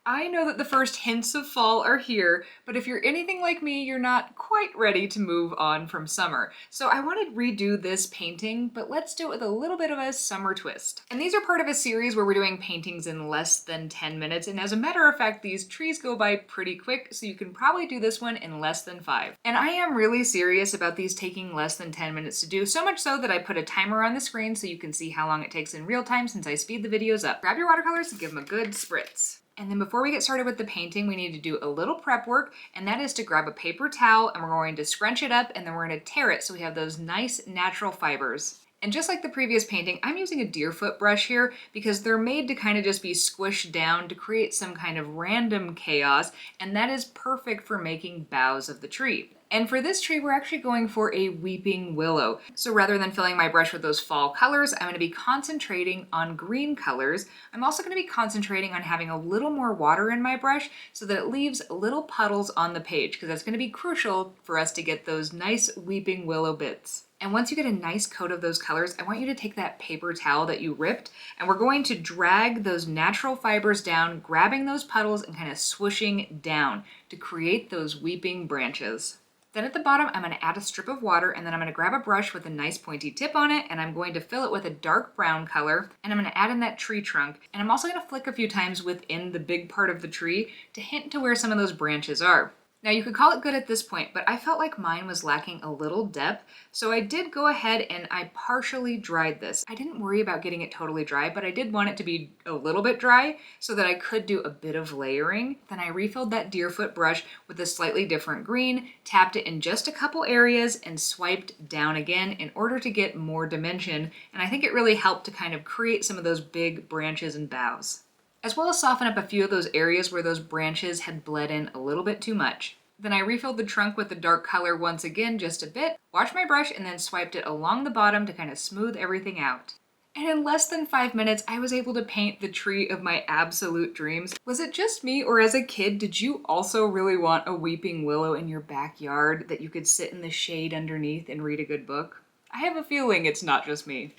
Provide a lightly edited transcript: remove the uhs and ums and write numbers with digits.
I know that the first hints of fall are here, but if you're anything like me, you're not quite ready to move on from summer. So I want to redo this painting, but let's do it with a little bit of a summer twist. And these are part of a series where we're doing paintings in less than 10 minutes. And as a matter of fact, these trees go by pretty quick, so you can probably do this one in less than 5. And I am really serious about these taking less than 10 minutes to do, so much so that I put a timer on the screen so you can see how long it takes in real time since I speed the videos up. Grab your watercolors and give them a good spritz. And then before we get started with the painting, we need to do a little prep work, and that is to grab a paper towel and we're going to scrunch it up and then we're going to tear it so we have those nice natural fibers. And just like the previous painting, I'm using a deerfoot brush here because they're made to kind of just be squished down to create some kind of random chaos, and that is perfect for making boughs of the tree. And for this tree, we're actually going for a weeping willow. So rather than filling my brush with those fall colors, I'm going to be concentrating on green colors. I'm also going to be concentrating on having a little more water in my brush so that it leaves little puddles on the page, because that's going to be crucial for us to get those nice weeping willow bits. And once you get a nice coat of those colors, I want you to take that paper towel that you ripped, and we're going to drag those natural fibers down, grabbing those puddles and kind of swooshing down to create those weeping branches. Then at the bottom, I'm going to add a strip of water, and then I'm going to grab a brush with a nice pointy tip on it, and I'm going to fill it with a dark brown color, and I'm going to add in that tree trunk, and I'm also going to flick a few times within the big part of the tree to hint to where some of those branches are. Now you could call it good at this point, but I felt like mine was lacking a little depth, so I did go ahead and I partially dried this. I didn't worry about getting it totally dry, but I did want it to be a little bit dry so that I could do a bit of layering. Then I refilled that deerfoot brush with a slightly different green, tapped it in just a couple areas, and swiped down again in order to get more dimension, and I think it really helped to kind of create some of those big branches and boughs, as well as soften up a few of those areas where those branches had bled in a little bit too much. Then I refilled the trunk with the dark color once again, just a bit, washed my brush, and then swiped it along the bottom to kind of smooth everything out. And in less than 5 minutes, I was able to paint the tree of my absolute dreams. Was it just me, or as a kid, did you also really want a weeping willow in your backyard that you could sit in the shade underneath and read a good book? I have a feeling it's not just me.